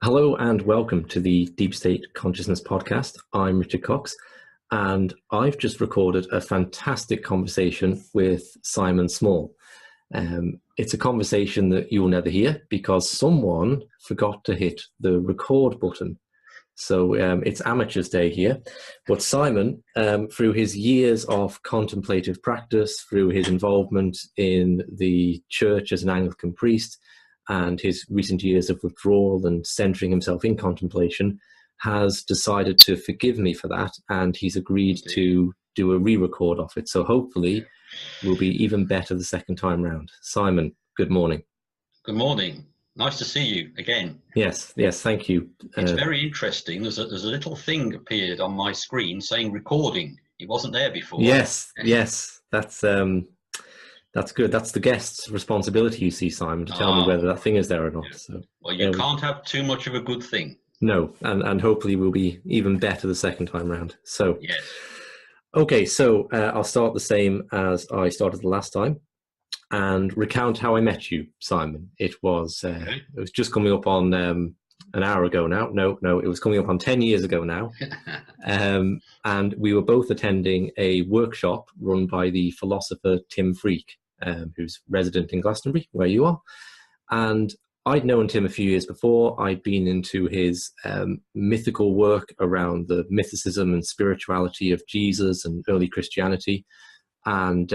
Hello and welcome to the Deep State Consciousness Podcast. I'm Richard Cox, and I've just recorded a fantastic conversation with Simon Small. It's a conversation that you'll never hear because someone forgot to hit the record button. So it's amateur's day here. But Simon, through his years of contemplative practice, through his involvement in the church as an Anglican priest, and his recent years of withdrawal and centering himself in contemplation, has decided to forgive me for that, and he's agreed to do a re-record of it. So hopefully we'll be even better the second time round. Simon, good morning. Good morning. Nice to see you again. Yes, thank you. It's very interesting. There's a little thing appeared on my screen saying recording. It wasn't there before. Yes, that's good. That's the guest's responsibility, you see, Simon, to tell me whether that thing is there or not. Yeah. So, well, you can't have too much of a good thing. No, and hopefully we'll be even better the second time round. So, yes. Okay, so I'll start the same as I started the last time and recount how I met you, Simon. It was just coming up on an hour ago now. No, it was coming up on 10 years ago now. And we were both attending a workshop run by the philosopher Tim Freke, who's resident in Glastonbury, where you are. And I'd known Tim a few years before. I'd been into his mythical work around the mythicism and spirituality of Jesus and early Christianity. And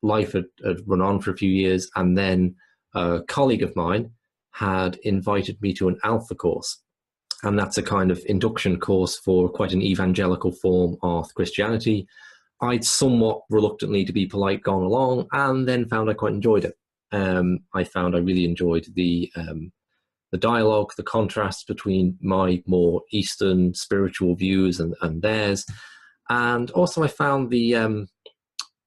life had run on for a few years. And then a colleague of mine had invited me to an Alpha course. And that's a kind of induction course for quite an evangelical form of Christianity. I'd somewhat reluctantly, to be polite, gone along and then found I quite enjoyed it. I found I really enjoyed the dialogue, the contrast between my more Eastern spiritual views and theirs. And also I found the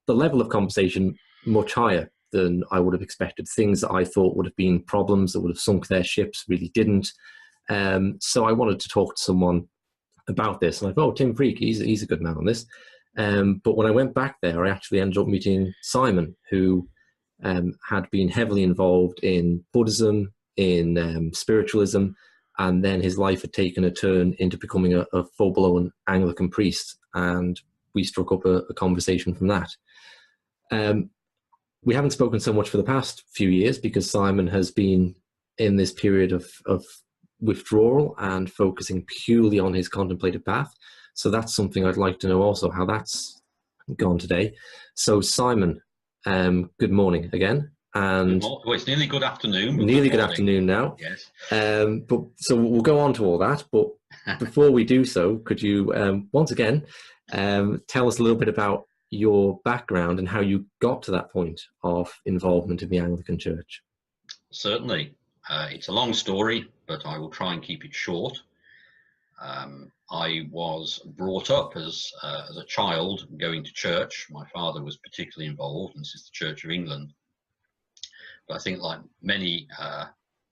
level of conversation much higher than I would have expected. Things that I thought would have been problems that would have sunk their ships really didn't. So I wanted to talk to someone about this. And I thought, Tim Freke, he's a good man on this. But when I went back there, I actually ended up meeting Simon, who had been heavily involved in Buddhism, in spiritualism, and then his life had taken a turn into becoming a full-blown Anglican priest. And we struck up a conversation from that. We haven't spoken so much for the past few years because Simon has been in this period of withdrawal and focusing purely on his contemplative path. So that's something I'd like to know also, how that's gone today. So Simon, good morning again. And well, it's nearly good afternoon. Nearly good afternoon now. Yes. But so we'll go on to all that. But before we do so, could you once again tell us a little bit about your background and how you got to that point of involvement in the Anglican Church? Certainly. It's a long story, but I will try and keep it short. I was brought up as a child going to church. My father was particularly involved, and this is the Church of England. But I think, like many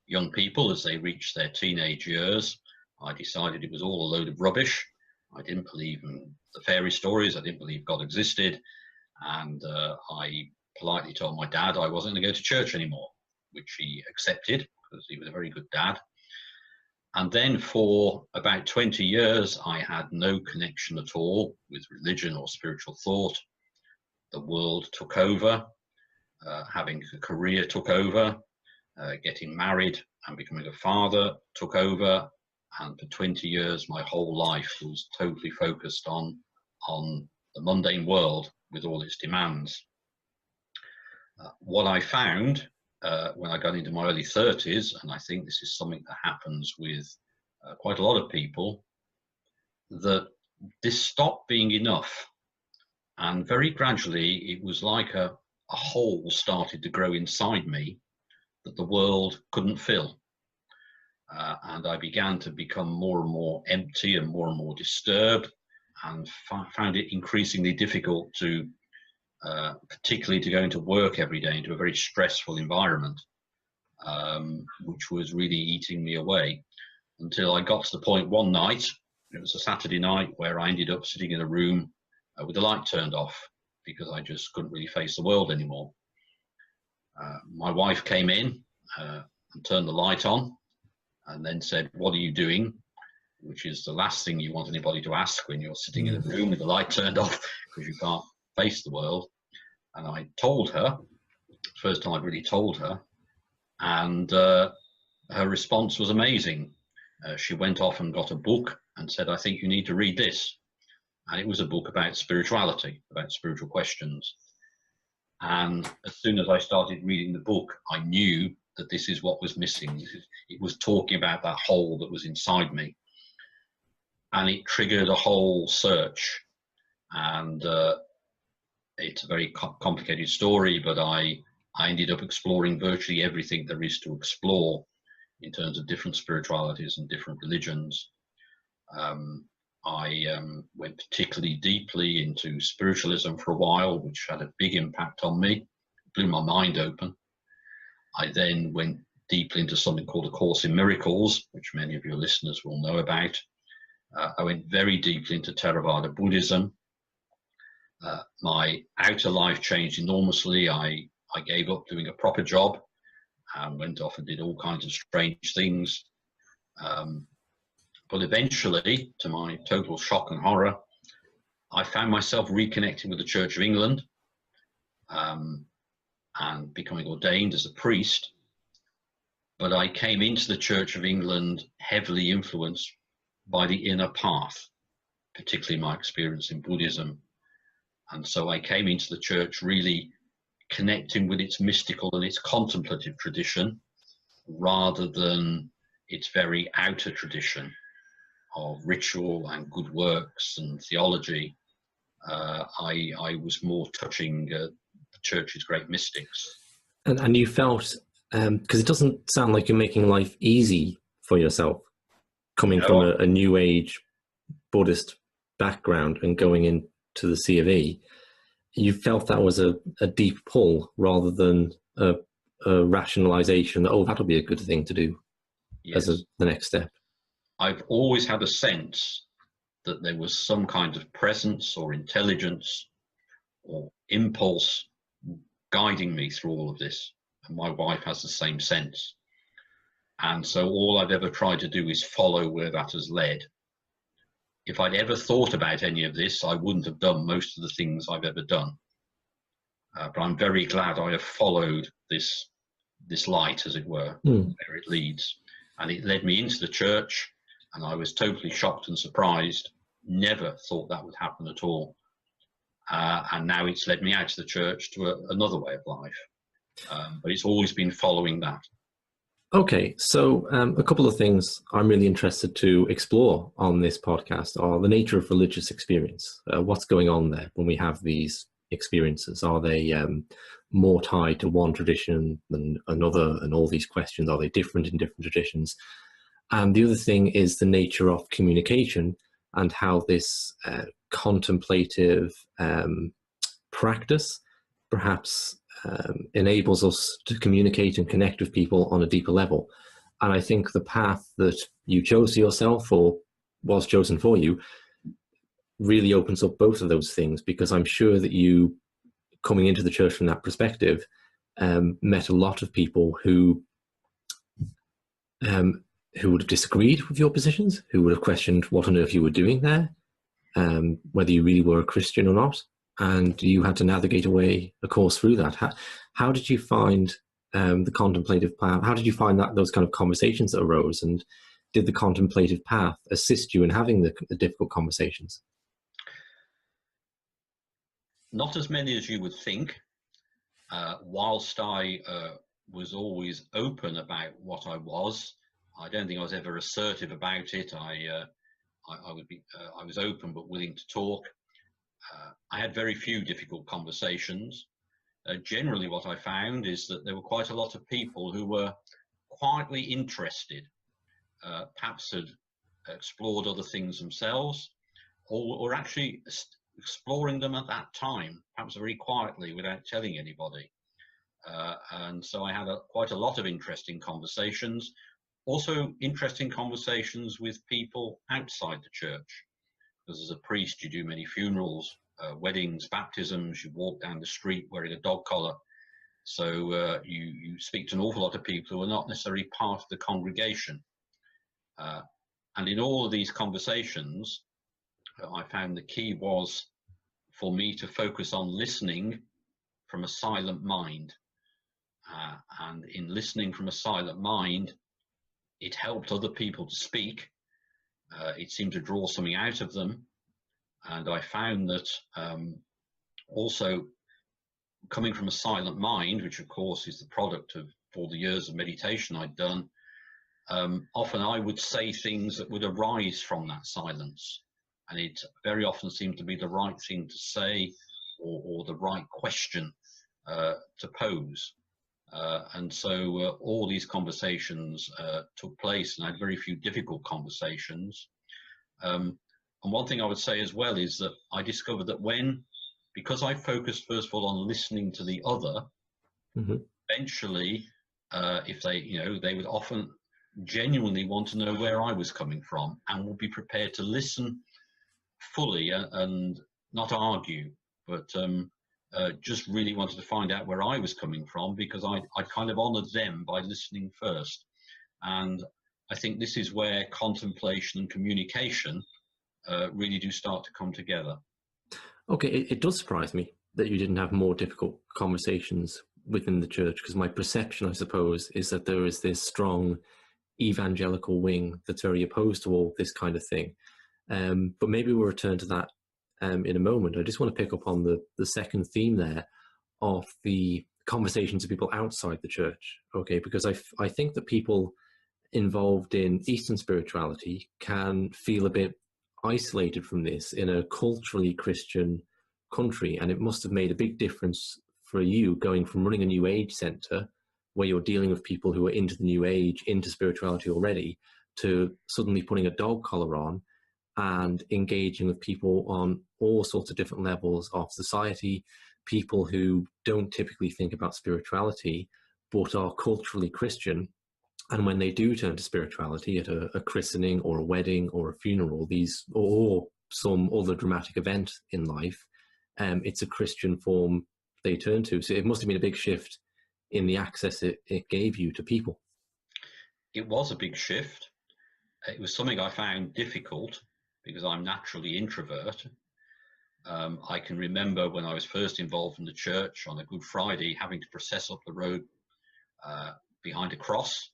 young people, as they reached their teenage years, I decided it was all a load of rubbish. I didn't believe in the fairy stories. I didn't believe God existed. And I politely told my dad I wasn't going to go to church anymore, which he accepted because he was a very good dad. And then for about 20 years, I had no connection at all with religion or spiritual thought. The world took over. Having a career took over. Getting married and becoming a father took over. And for 20 years, my whole life was totally focused on the mundane world with all its demands. What I found when I got into my early 30s, and I think this is something that happens with quite a lot of people, that this stopped being enough. And very gradually, it was like a hole started to grow inside me that the world couldn't fill. And I began to become more and more empty and more disturbed, and found it increasingly difficult to, particularly to go into work every day, into a very stressful environment, which was really eating me away, until I got to the point one night, it was a Saturday night, where I ended up sitting in a room with the light turned off because I just couldn't really face the world anymore. My wife came in and turned the light on. and then said, "What are you doing?" Which is the last thing you want anybody to ask when you're sitting in a room with the light turned off, because you can't face the world. And I told her, first time I'd really told her, and her response was amazing. She went off and got a book and said, "I think you need to read this." And it was a book about spirituality, about spiritual questions. And as soon as I started reading the book, I knew that this is what was missing. It was talking about that hole that was inside me. And it triggered a whole search. And it's a very complicated story, but I ended up exploring virtually everything there is to explore in terms of different spiritualities and different religions. I went particularly deeply into spiritualism for a while, which had a big impact on me, blew my mind open. I then went deeply into something called A Course in Miracles, which many of your listeners will know about. I went very deeply into Theravada Buddhism. My outer life changed enormously. I gave up doing a proper job and went off and did all kinds of strange things. But eventually, to my total shock and horror, I found myself reconnecting with the Church of England and becoming ordained as a priest. But I came into the Church of England heavily influenced by the inner path, particularly my experience in Buddhism. And so I came into the church really connecting with its mystical and its contemplative tradition, rather than its very outer tradition of ritual and good works and theology. I was more touching the church's great mystics. And you felt, because it doesn't sound like you're making life easy for yourself, coming from a New Age Buddhist background and going into the C of E, you felt that was a deep pull rather than a rationalization that, oh, that'll be a good thing to do. Yes. As the next step. I've always had a sense that there was some kind of presence or intelligence or impulse guiding me through all of this. And my wife has the same sense. And so all I've ever tried to do is follow where that has led. If I'd ever thought about any of this, I wouldn't have done most of the things I've ever done. But I'm very glad I have followed this light, as it were, where it leads. And it led me into the church, and I was totally shocked and surprised. Never thought that would happen at all. And now it's led me out of the church to another way of life. But it's always been following that. Okay, so a couple of things I'm really interested to explore on this podcast are the nature of religious experience. What's going on there when we have these experiences? Are they more tied to one tradition than another? And all these questions, are they different in different traditions? And the other thing is the nature of communication and how this contemplative practice perhaps enables us to communicate and connect with people on a deeper level. And I think the path that you chose for yourself, or was chosen for you, really opens up both of those things, because I'm sure that you, coming into the church from that perspective, met a lot of people who would have disagreed with your positions, who would have questioned what on earth you were doing there, whether you really were a Christian or not. And you had to navigate a course through that. How did you find the contemplative path? How did you find those kind of conversations that arose? And did the contemplative path assist you in having the difficult conversations? Not as many as you would think. Whilst I was always open about what I was, I don't think I was ever assertive about it. I was open but willing to talk. I had very few difficult conversations. Generally, what I found is that there were quite a lot of people who were quietly interested, perhaps had explored other things themselves, or actually exploring them at that time, perhaps very quietly without telling anybody. And so I had quite a lot of interesting conversations, also interesting conversations with people outside the church. Because as a priest, you do many funerals, weddings, baptisms, you walk down the street wearing a dog collar. So you speak to an awful lot of people who are not necessarily part of the congregation. And in all of these conversations, I found the key was for me to focus on listening from a silent mind. And in listening from a silent mind, it helped other people to speak. It seemed to draw something out of them. And I found that also coming from a silent mind, which of course is the product of all the years of meditation I'd done, often I would say things that would arise from that silence. And it very often seemed to be the right thing to say, or the right question to pose. And so all these conversations took place, and I had very few difficult conversations. And one thing I would say as well is that I discovered that because I focused first of all on listening to the other, eventually, if they would often genuinely want to know where I was coming from and would be prepared to listen fully and not argue, but just really wanted to find out where I was coming from, because I kind of honored them by listening first. And I think this is where contemplation and communication really do start to come together. Okay, it does surprise me that you didn't have more difficult conversations within the church, because my perception, I suppose, is that there is this strong evangelical wing that's very opposed to all this kind of thing. But maybe we'll return to that in a moment. I just want to pick up on the second theme there of the conversations of people outside the church, okay? Because I think that people involved in Eastern spirituality can feel a bit isolated from this in a culturally Christian country, and it must have made a big difference for you going from running a New Age center where you're dealing with people who are into the New Age, into spirituality already, to suddenly putting a dog collar on and engaging with people on all sorts of different levels of society, people who don't typically think about spirituality but are culturally Christian. And when they do turn to spirituality at a christening or a wedding or a funeral, or some other dramatic event in life, it's a Christian form they turn to. So it must have been a big shift in the access it gave you to people. It was a big shift. It was something I found difficult because I'm naturally introvert. I can remember when I was first involved in the church on a Good Friday, having to process up the road behind a cross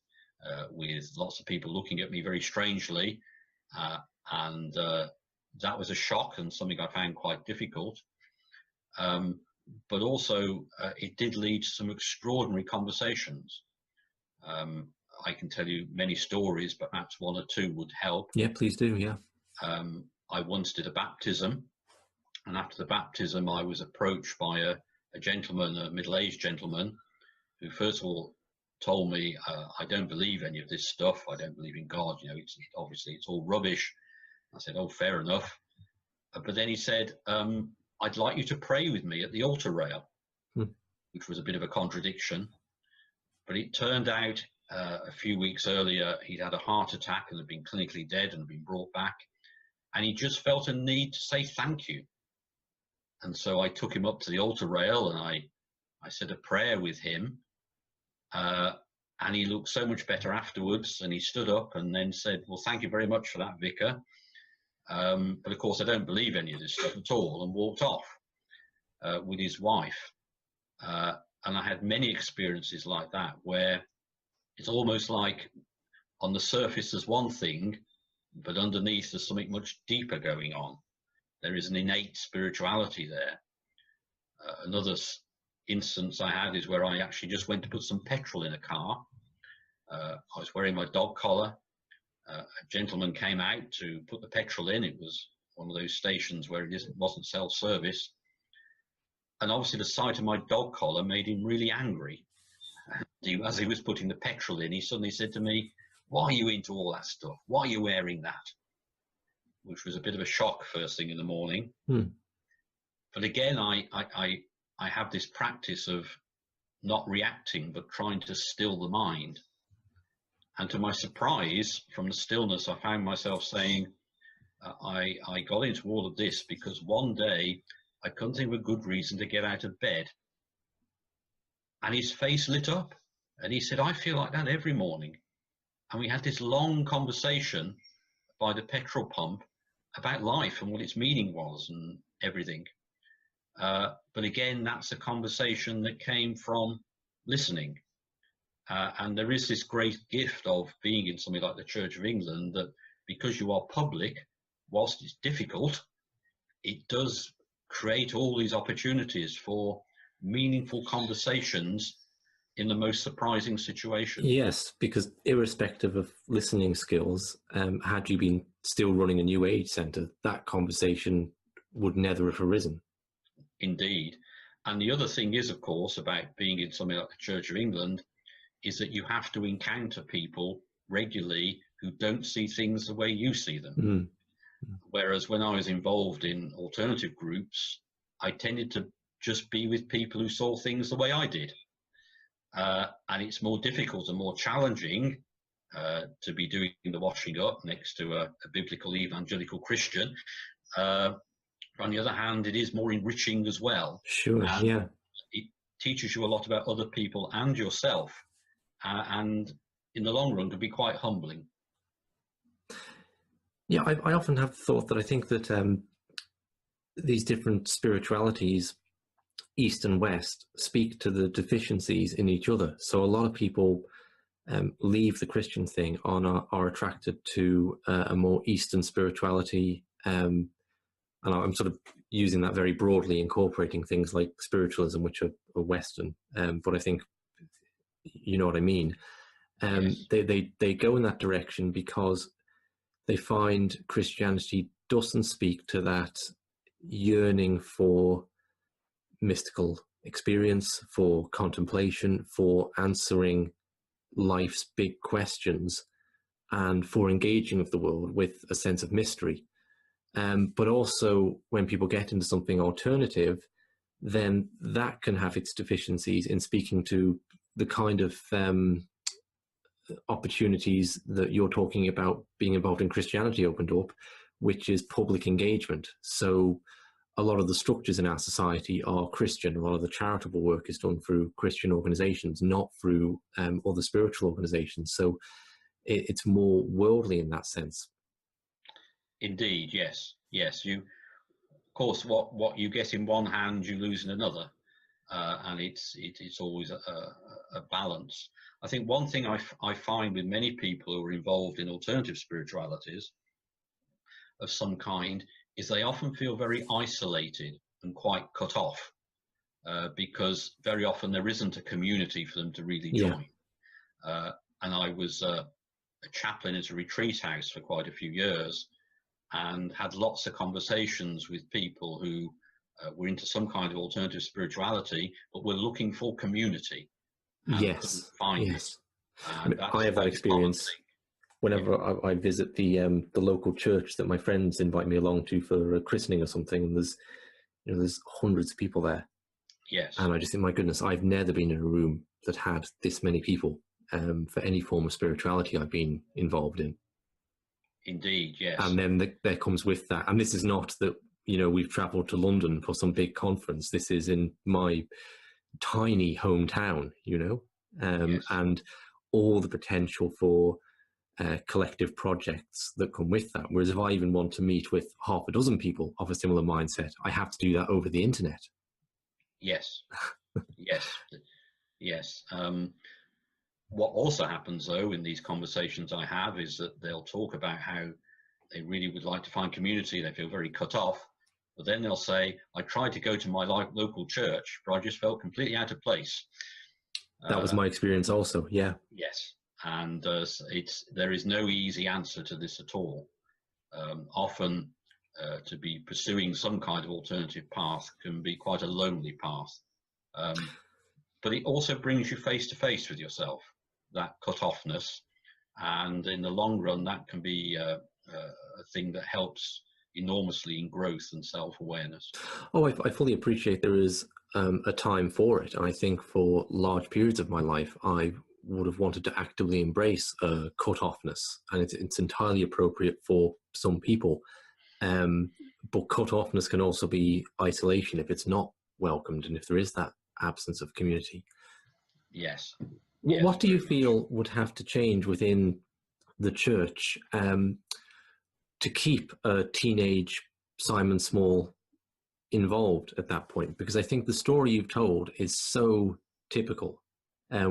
with lots of people looking at me very strangely. And that was a shock and something I found quite difficult. But also it did lead to some extraordinary conversations. I can tell you many stories, but perhaps one or two would help. Yeah, please do, yeah. I once did a baptism, and after the baptism I was approached by a gentleman, a middle-aged gentleman, who first of all told me, I don't believe any of this stuff, I don't believe in God, obviously it's all rubbish. I said, oh, fair enough. But then he said, I'd like you to pray with me at the altar rail, which was a bit of a contradiction. But it turned out a few weeks earlier, he'd had a heart attack and had been clinically dead and been brought back. And he just felt a need to say thank you. And so I took him up to the altar rail and I said a prayer with him. And he looked so much better afterwards. And he stood up and then said, well, thank you very much for that, Vicar. But of course, I don't believe any of this stuff at all, and walked off with his wife. And I had many experiences like that, where it's almost like on the surface there's one thing, but underneath there's something much deeper going on. There is an innate spirituality there. Another instance I had is where I actually just went to put some petrol in a car. I was wearing my dog collar. A gentleman came out to put the petrol in. It was one of those stations where it wasn't self-service. And obviously the sight of my dog collar made him really angry. As he was putting the petrol in, he suddenly said to me, why are you into all that stuff? Why are you wearing that? Which was a bit of a shock first thing in the morning. But again, I have this practice of not reacting, but trying to still the mind. And to my surprise, from the stillness, I found myself saying, I got into all of this because one day I couldn't think of a good reason to get out of bed. And his face lit up and he said, I feel like that every morning. And we had this long conversation by the petrol pump about life and what its meaning was and everything. But again, that's a conversation that came from listening. And there is this great gift of being in something like the Church of England, that because you are public, whilst it's difficult, it does create all these opportunities for meaningful conversations in the most surprising situations. Yes, because irrespective of listening skills, had you been still running a New Age centre, that conversation would never have arisen. Indeed. And the other thing is, of course, about being in something like the Church of England, is that you have to encounter people regularly who don't see things the way you see them. Mm. Whereas when I was involved in alternative groups, I tended to just be with people who saw things the way I did. And it's more difficult and more challenging to be doing the washing up next to a biblical evangelical Christian. But on the other hand, it is more enriching as well. Sure, and yeah. It teaches you a lot about other people and yourself. And in the long run, can be quite humbling. Yeah, I often have thought that I think that these different spiritualities, East and West, speak to the deficiencies in each other. So a lot of people leave the Christian thing are attracted to a more Eastern spirituality. And I'm sort of using that very broadly, incorporating things like spiritualism, which are Western. But I think you know what I mean. Yes. They go in that direction because they find Christianity doesn't speak to that yearning for mystical experience, for contemplation, for answering life's big questions, and for engaging with the world with a sense of mystery. But also, when people get into something alternative, then that can have its deficiencies in speaking to the kind of opportunities that you're talking about being involved in Christianity opened up, which is public engagement. So a lot of the structures in our society are Christian. A lot of the charitable work is done through Christian organizations, not through other spiritual organizations. So it's more worldly in that sense. Indeed, yes. Yes, you, of course, what you get in one hand, you lose in another. And it's always a balance. I think one thing I find with many people who are involved in alternative spiritualities of some kind is they often feel very isolated and quite cut off, because very often there isn't a community for them to really join. And I was a chaplain at a retreat house for quite a few years, and had lots of conversations with people who were into some kind of alternative spirituality, but were looking for community and couldn't find it. And I have that experience whenever I visit the local church that my friends invite me along to for a christening or something, and there's hundreds of people there. Yes. And I just think, my goodness, I've never been in a room that had this many people for any form of spirituality I've been involved in. Indeed, yes. And then there comes with that, and this is not that we've travelled to London for some big conference. This is in my tiny hometown, yes. And all the potential for collective projects that come with that. Whereas if I even want to meet with half a dozen people of a similar mindset, I have to do that over the internet. Yes, yes, yes. What also happens, though, in these conversations I have is that they'll talk about how they really would like to find community. They feel very cut off. But then they'll say, I tried to go to my local church, but I just felt completely out of place. That was my experience also, yeah. Yes, and there is no easy answer to this at all. Often to be pursuing some kind of alternative path can be quite a lonely path. But it also brings you face to face with yourself, that cut-offness. And in the long run, that can be a thing that helps enormously in growth and self-awareness. Oh, I fully appreciate there is a time for it. And I think for large periods of my life, I would have wanted to actively embrace cut-offness. And it's entirely appropriate for some people. But cut-offness can also be isolation if it's not welcomed and if there is that absence of community. Yes. What do you feel would have to change within the church to keep a teenage Simon Small involved at that point? Because I think the story you've told is so typical.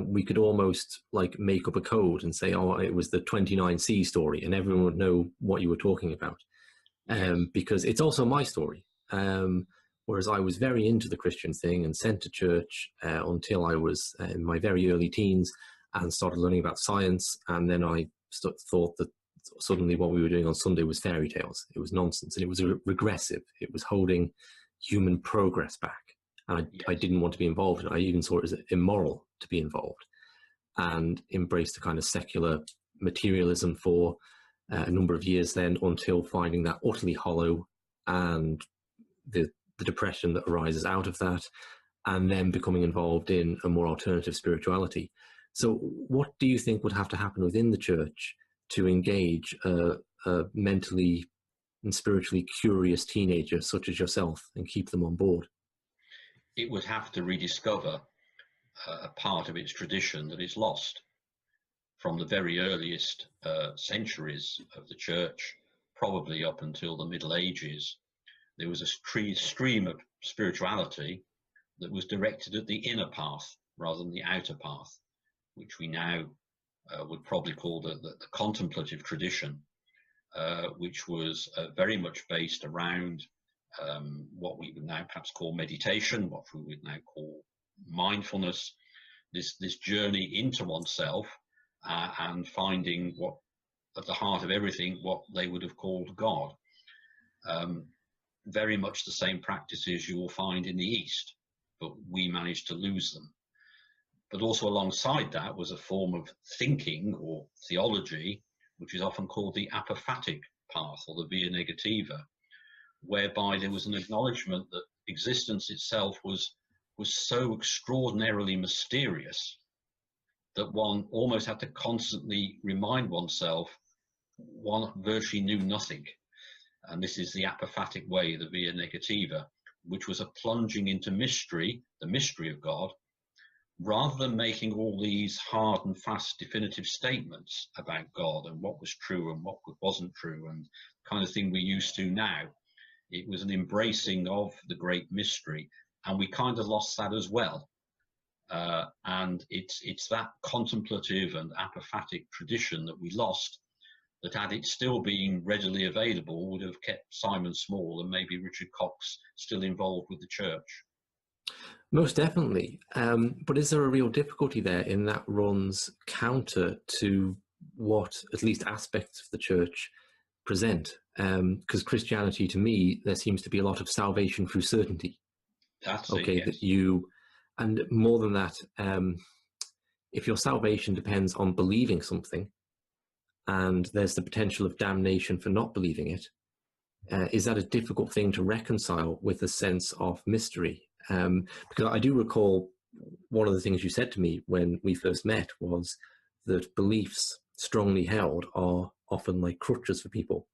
We could almost like make up a code and say, oh, it was the 29C story, and everyone would know what you were talking about. Because it's also my story. Whereas I was very into the Christian thing and sent to church until I was in my very early teens and started learning about science. And then I thought that suddenly what we were doing on Sunday was fairy tales. It was nonsense, and it was regressive. It was holding human progress back. And I didn't want to be involved. I even saw it as immoral to be involved, and embraced the kind of secular materialism for a number of years then, until finding that utterly hollow, and the depression that arises out of that, and then becoming involved in a more alternative spirituality. So what do you think would have to happen within the church to engage a mentally and spiritually curious teenager such as yourself and keep them on board? It would have to rediscover a part of its tradition that is lost. From the very earliest centuries of the church, probably up until the Middle Ages, there was a stream of spirituality that was directed at the inner path rather than the outer path, which we now would probably call the contemplative tradition, which was very much based around what we would now perhaps call meditation, what we would now call mindfulness, this journey into oneself, and finding what at the heart of everything, what they would have called God. Very much the same practices you will find in the East, but we managed to lose them. But also alongside that was a form of thinking or theology, which is often called the apophatic path or the via negativa, whereby there was an acknowledgement that existence itself was so extraordinarily mysterious that one almost had to constantly remind oneself one virtually knew nothing. And this is the apophatic way, the via negativa, which was a plunging into mystery, the mystery of God, rather than making all these hard and fast definitive statements about God and what was true and what wasn't true and the kind of thing we're used to now. It was an embracing of the great mystery, and we kind of lost that as well. And it's that contemplative and apophatic tradition that we lost, that had it still been readily available would have kept Simon Small and maybe Richard Cox still involved with the church. Most definitely. But is there a real difficulty there in that runs counter to what at least aspects of the church present? Because Christianity, to me, there seems to be a lot of salvation through certainty. That's okay, it, yes. That you, and more than that, if your salvation depends on believing something, and there's the potential of damnation for not believing it, is that a difficult thing to reconcile with a sense of mystery? Because I do recall one of the things you said to me when we first met was that beliefs strongly held are often like crutches for people,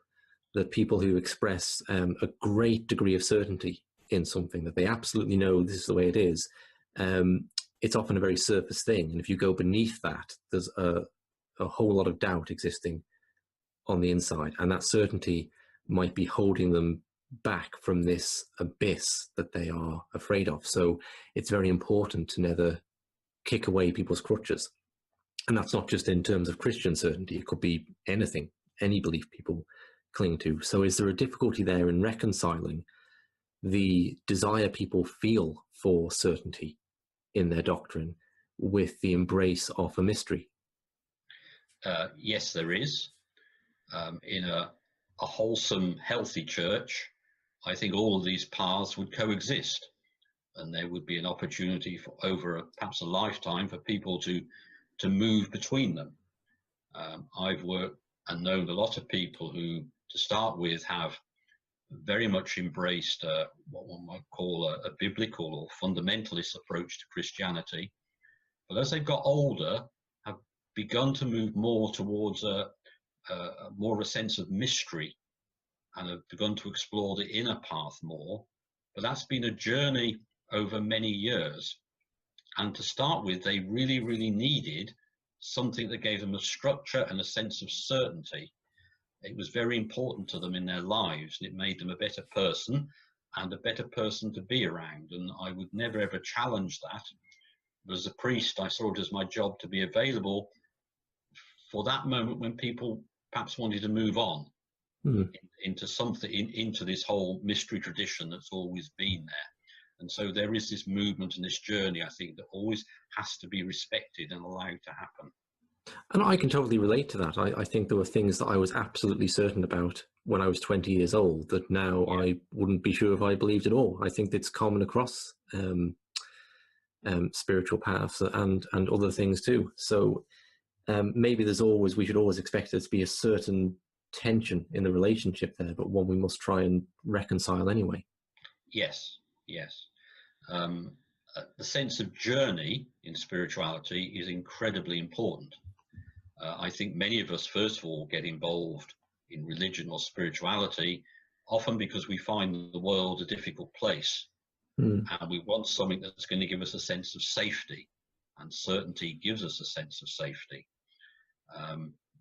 that people who express a great degree of certainty in something, that they absolutely know this is the way it is, it's often a very surface thing. And if you go beneath that, there's a whole lot of doubt existing on the inside, and that certainty might be holding them back from this abyss that they are afraid of. So it's very important to never kick away people's crutches. And that's not just in terms of Christian certainty, it could be anything, any belief people cling to. So is there a difficulty there in reconciling the desire people feel for certainty in their doctrine with the embrace of a mystery? Yes, there is. In a wholesome, healthy church, I think all of these paths would coexist, and there would be an opportunity for over perhaps a lifetime for people to move between them. I've worked and known a lot of people who, to start with, have very much embraced what one might call a biblical or fundamentalist approach to Christianity, but as they've got older, have begun to move more towards more of a sense of mystery, and have begun to explore the inner path more. But that's been a journey over many years. And to start with, they really, really needed something that gave them a structure and a sense of certainty. It was very important to them in their lives, and it made them a better person and a better person to be around. And I would never ever challenge that. But as a priest, I saw it as my job to be available for that moment when people perhaps wanted to move on into something, into this whole mystery tradition that's always been there. And so there is this movement and this journey, I think, that always has to be respected and allowed to happen. And I can totally relate to that. I think there were things that I was absolutely certain about when I was 20 years old that now I wouldn't be sure if I believed at all. I think it's common across spiritual paths and other things too. So maybe we should always expect there to be a certain tension in the relationship there, but one we must try and reconcile anyway. Yes, yes. The sense of journey in spirituality is incredibly important. I think many of us, first of all, get involved in religion or spirituality often because we find the world a difficult place, and we want something that's going to give us a sense of safety, and certainty gives us a sense of safety.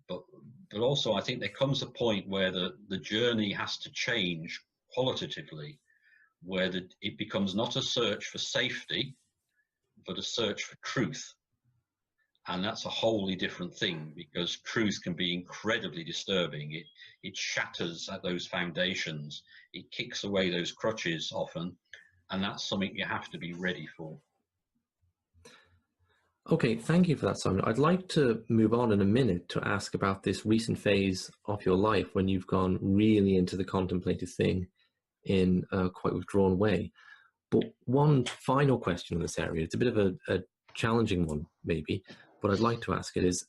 But also I think there comes a point where the journey has to change qualitatively, where it becomes not a search for safety, but a search for truth. And that's a wholly different thing, because truth can be incredibly disturbing. It shatters at those foundations. It kicks away those crutches often, and that's something you have to be ready for. Okay, thank you for that, Simon. I'd like to move on in a minute to ask about this recent phase of your life when you've gone really into the contemplative thing in a quite withdrawn way. But one final question in this area, it's a bit of a challenging one maybe, but I'd like to ask it is,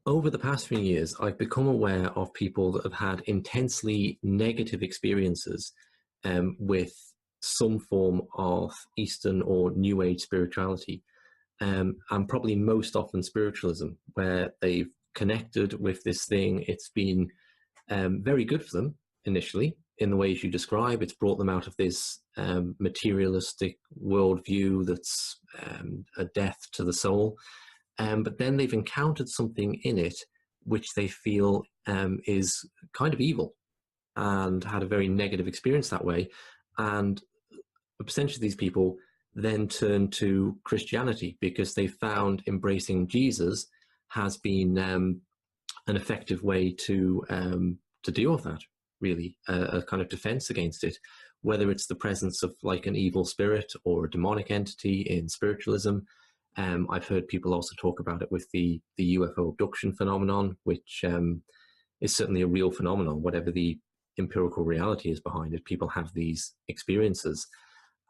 over the past few years, I've become aware of people that have had intensely negative experiences with some form of Eastern or New Age spirituality, and probably most often spiritualism, where they've connected with this thing. It's been very good for them initially in the ways you describe. It's brought them out of this materialistic worldview that's a death to the soul. But then they've encountered something in it which they feel is kind of evil, and had a very negative experience that way. And essentially these people then turn to Christianity because they found embracing Jesus has been an effective way to deal with that, really, a kind of defense against it, whether it's the presence of like an evil spirit or a demonic entity in spiritualism. I've heard people also talk about it with the UFO abduction phenomenon, which is certainly a real phenomenon, whatever the empirical reality is behind it. People have these experiences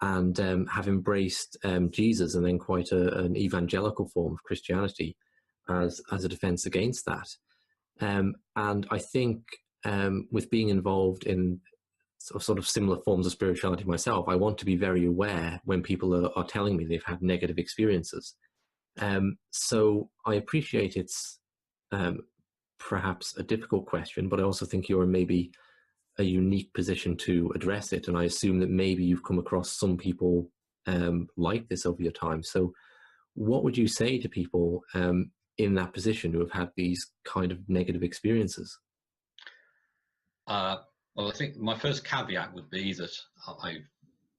and have embraced Jesus and then quite an evangelical form of Christianity as a defense against that. And I think with being involved in sort of similar forms of spirituality myself, I want to be very aware when people are telling me they've had negative experiences. So I appreciate it's perhaps a difficult question, but I also think you're maybe a unique position to address it. And I assume that maybe you've come across some people like this over your time. So what would you say to people in that position who have had these kind of negative experiences? Well, I think my first caveat would be that I've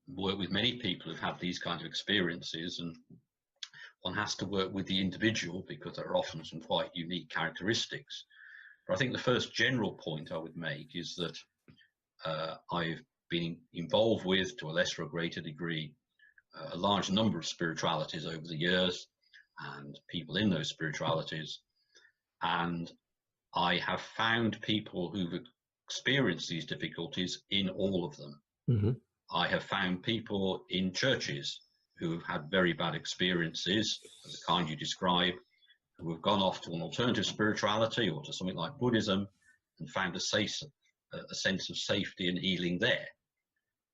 worked with many people who've had these kind of experiences, and one has to work with the individual because there are often some quite unique characteristics. But I think the first general point I would make is that I've been involved with, to a lesser or greater degree, a large number of spiritualities over the years and people in those spiritualities. And I have found people who've experienced these difficulties in all of them. Mm-hmm. I have found people in churches who have had very bad experiences of the kind you describe, who have gone off to an alternative spirituality or to something like Buddhism and found a sense of safety and healing there.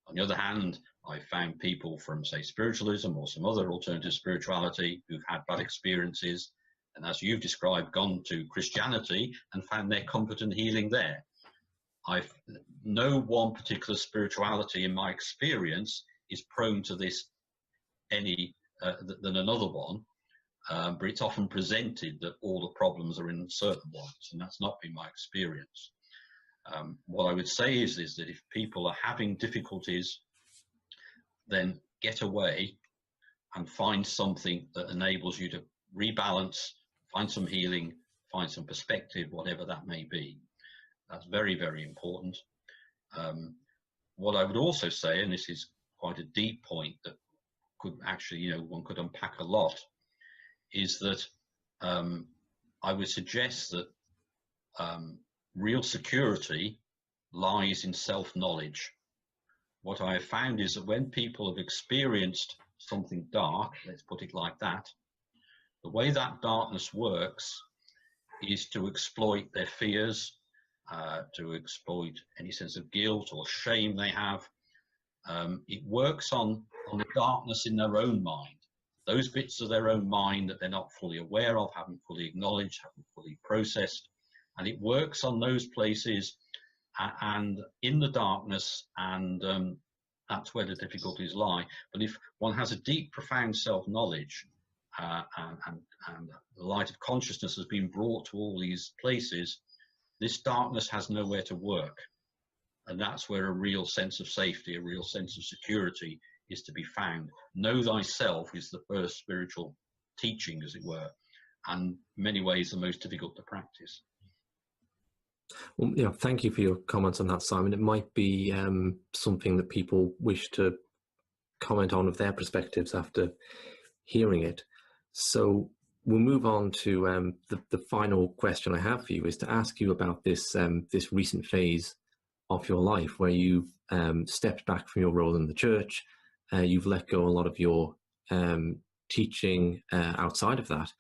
On the other hand, I've found people from, say, spiritualism or some other alternative spirituality who've had bad experiences, and as you've described, gone to Christianity and found their comfort and healing there. I've no one particular spirituality in my experience is prone to this any than another one. but it's often presented that all the problems are in certain ones, and that's not been my experience. What I would say is that if people are having difficulties, then get away and find something that enables you to rebalance, find some healing, find some perspective, whatever that may be. That's very, very important. What I would also say, and this is quite a deep point that could actually, one could unpack a lot, is that I would suggest that real security lies in self-knowledge. What I have found is that when people have experienced something dark, let's put it like that, the way that darkness works is to exploit their fears, to exploit any sense of guilt or shame they have. It works on the darkness in their own mind, those bits of their own mind that they're not fully aware of, haven't fully acknowledged, haven't fully processed, and it works on those places and in the darkness, and that's where the difficulties lie. But if one has a deep, profound self-knowledge, and the light of consciousness has been brought to all these places, this darkness has nowhere to work. And that's where a real sense of safety, a real sense of security is to be found. Know thyself is the first spiritual teaching, as it were, and in many ways the most difficult to practice. Well, thank you for your comments on that, Simon. It might be something that people wish to comment on of their perspectives after hearing it. So we'll move on to the final question I have for you, is to ask you about this this recent phase of your life where you've stepped back from your role in the church. You've let go a lot of your teaching outside of that,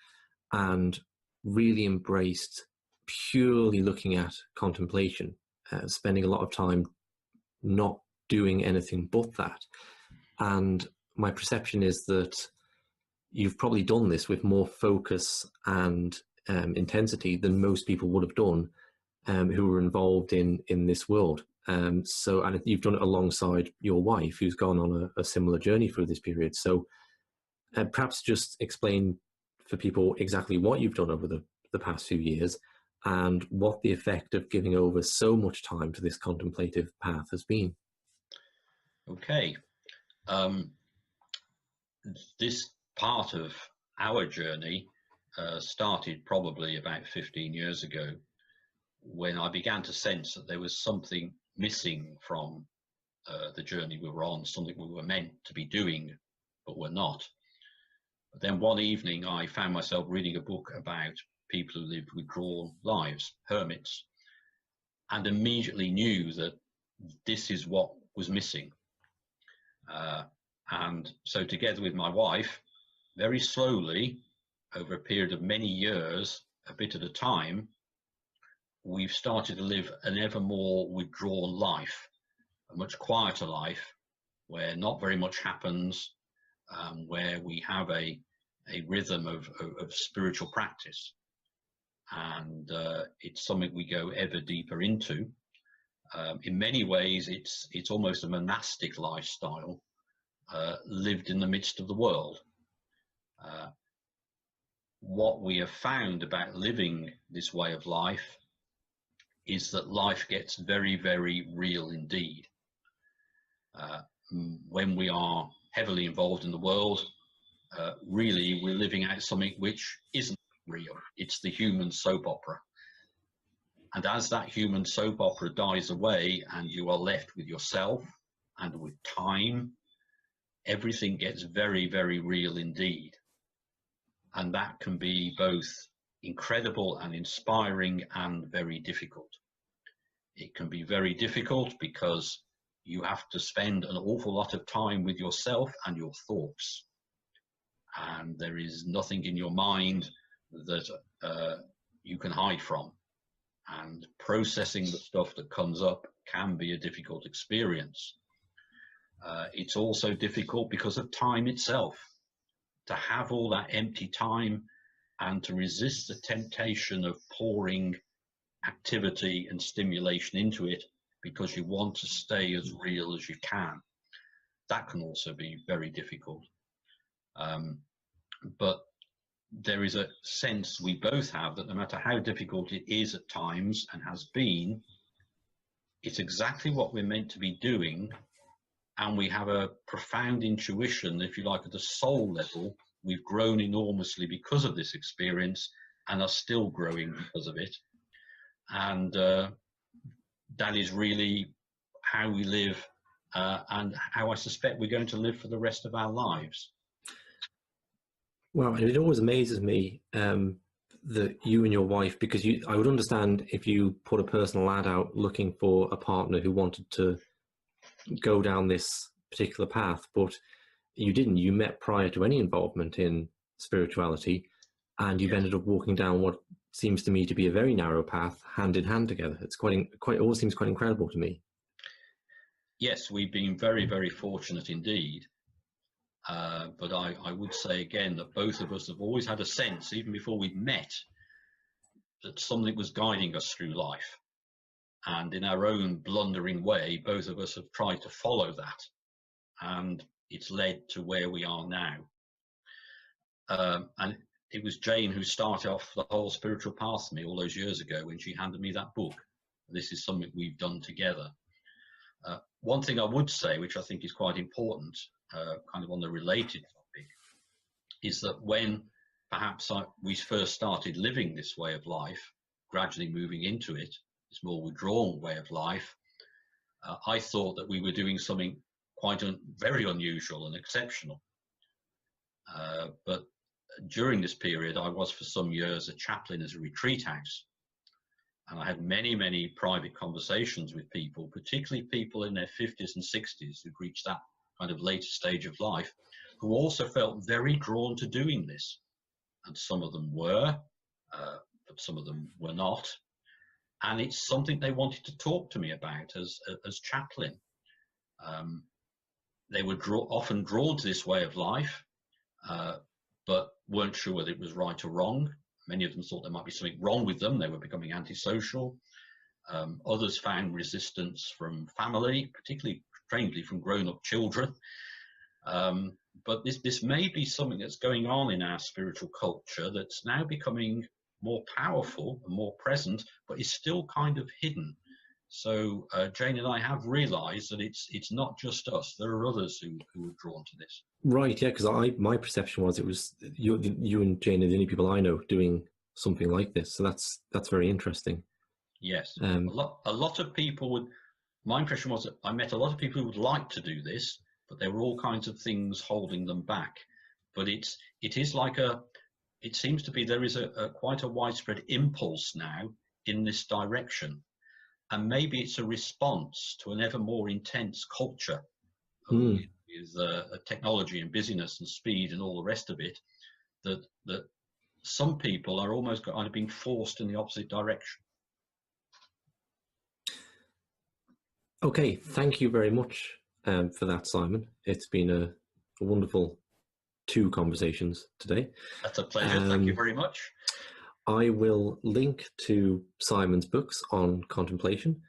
and really embraced purely looking at contemplation, spending a lot of time not doing anything but that. And my perception is that you've probably done this with more focus and intensity than most people would have done who were involved in this world. And you've done it alongside your wife, who's gone on a similar journey through this period. So perhaps just explain for people exactly what you've done over the past few years, and what the effect of giving over so much time to this contemplative path has been. Okay. This part of our journey started probably about 15 years ago, when I began to sense that there was something missing from the journey we were on, something we were meant to be doing, but were not. But then one evening I found myself reading a book about people who lived withdrawn lives, hermits, and immediately knew that this is what was missing. And so together with my wife, very slowly, over a period of many years, a bit at a time, we've started to live an ever more withdrawn life, a much quieter life, where not very much happens, where we have a rhythm of spiritual practice. And it's something we go ever deeper into. In many ways, it's almost a monastic lifestyle, lived in the midst of the world. What we have found about living this way of life is that life gets very, very real indeed. When we are heavily involved in the world, really we're living out something which isn't real. It's the human soap opera. And as that human soap opera dies away and you are left with yourself and with time, everything gets very, very real indeed. And that can be both incredible and inspiring and very difficult. It can be very difficult because you have to spend an awful lot of time with yourself and your thoughts. And there is nothing in your mind that you can hide from. And processing the stuff that comes up can be a difficult experience. It's also difficult because of time itself. To have all that empty time and to resist the temptation of pouring activity and stimulation into it because you want to stay as real as you can. That can also be very difficult. But there is a sense we both have that no matter how difficult it is at times and has been, it's exactly what we're meant to be doing. And we have a profound intuition, if you like, at the soul level. We've grown enormously because of this experience and are still growing because of it. And that is really how we live, and how I suspect we're going to live for the rest of our lives. Well, it always amazes me that you and your wife, because I would understand if you put a personal ad out looking for a partner who wanted to go down this particular path, but you didn't. You met prior to any involvement in spirituality, and you've ended up walking down what seems to me to be a very narrow path, hand in hand together. It's it always seems quite incredible to me. Yes, we've been very, very fortunate indeed. But I would say again that both of us have always had a sense, even before we'd met, that something was guiding us through life. And in our own blundering way, both of us have tried to follow that. And it's led to where we are now. And it was Jane who started off the whole spiritual path for me all those years ago when she handed me that book. This is something we've done together. One thing I would say, which I think is quite important, kind of on the related topic, is that when perhaps we first started living this way of life, gradually moving into it, this more withdrawn way of life, I thought that we were doing something quite very unusual and exceptional. But during this period, I was for some years a chaplain at a retreat house. And I had many, many private conversations with people, particularly people in their 50s and 60s who'd reached that kind of later stage of life, who also felt very drawn to doing this. And some of them were, but some of them were not. And it's something they wanted to talk to me about as chaplain. They were often drawn to this way of life, but weren't sure whether it was right or wrong. Many of them thought there might be something wrong with them. They were becoming antisocial. Others found resistance from family, particularly, strangely, from grown-up children. But this may be something that's going on in our spiritual culture that's now becoming more powerful and more present, but is still kind of hidden. So Jane and I have realised that it's not just us. There are others who are drawn to this. Right, yeah, because my perception was it was you and Jane are the only people I know doing something like this. So that's very interesting. Yes, a lot of people would. My impression was that I met a lot of people who would like to do this, but there were all kinds of things holding them back. But it is like it seems to be there is quite a widespread impulse now in this direction. And maybe it's a response to an ever more intense culture with technology and busyness and speed and all the rest of it, that some people are almost kind of being forced in the opposite direction. Okay, thank you very much for that, Simon. It's been a wonderful 2 conversations today. That's a pleasure. Thank you very much. I will link to Simon's books on contemplation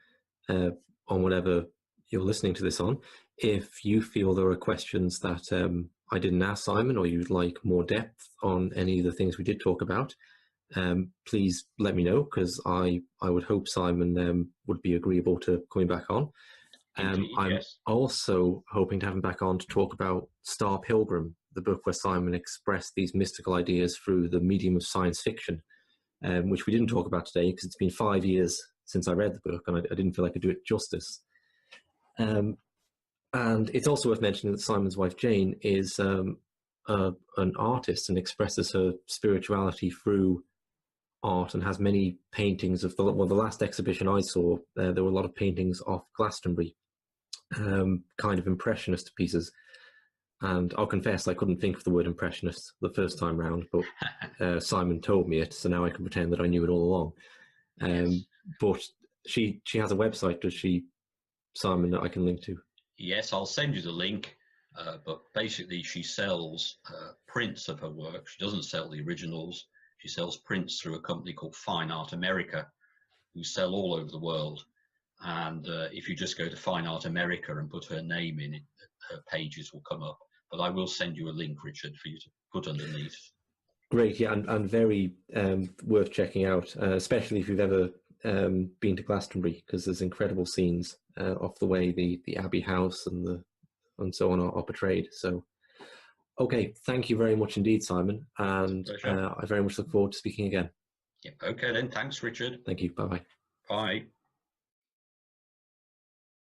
on whatever you're listening to this on. If you feel there are questions that I didn't ask Simon, or you'd like more depth on any of the things we did talk about, please let me know, because I would hope Simon would be agreeable to coming back on. Indeed, I'm yes. also hoping to have him back on to talk about Star Pilgrim, the book where Simon expressed these mystical ideas through the medium of science fiction, which we didn't talk about today because it's been 5 years since I read the book and I didn't feel I could do it justice. And it's also worth mentioning that Simon's wife Jane is an artist and expresses her spirituality through art and has many paintings of the last exhibition I saw, there were a lot of paintings off Glastonbury, kind of impressionist pieces. And I'll confess I couldn't think of the word impressionist the first time round, but Simon told me it, so now I can pretend that I knew it all along. Yes. But she has a website, does she, Simon, that I can link to? Yes, I'll send you the link. But basically she sells prints of her work. She doesn't sell the originals. She sells prints through a company called Fine Art America, who sell all over the world. And if you just go to Fine Art America and put her name in, her pages will come up. But I will send you a link, Richard, for you to put underneath. Great, yeah, and very worth checking out, especially if you've ever been to Glastonbury, because there's incredible scenes off the way the Abbey House and so on are portrayed. So, okay, thank you very much indeed, Simon, and I very much look forward to speaking again. Yeah, okay then. Thanks, Richard. Thank you. Bye-bye. Bye.